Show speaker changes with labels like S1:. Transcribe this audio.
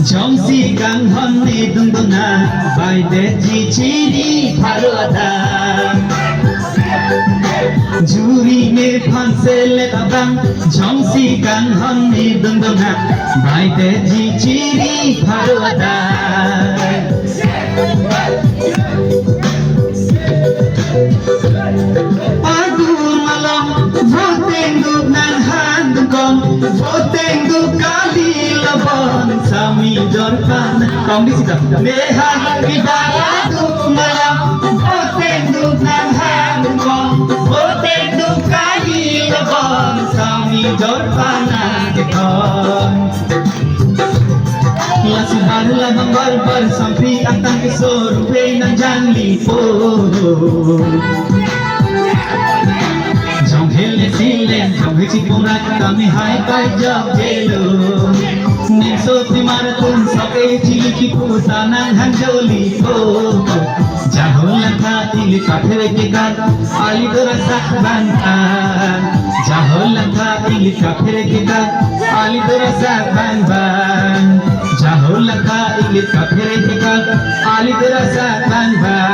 S1: 정시 강헌니 둥둥나 바이데지 지리 바로다 주리네 판셀레 가방 정시 강헌니 둥둥나 바이데지 지리 바로다 Agung malam voteng duk nan handung kong voteng duk kali labon sami jorkan kong di situ neha kita agung malam voteng duk nan handung kong voteng duk kali labon sami jorkan kong Lasi baru labang barbar sampai akan kesor Wenang jangli po Jong hele silen jong hici punak kami hai pai jog jelo Ning soti maratun sakai chiliki putanang hanjoli po Jaholan tha ili kathere ke gat ali dora sakbantan Jaholan tha ili kathere ke gat ali dora sakbantan Jaholan tha ili kathere ke gat ali dora sakbantan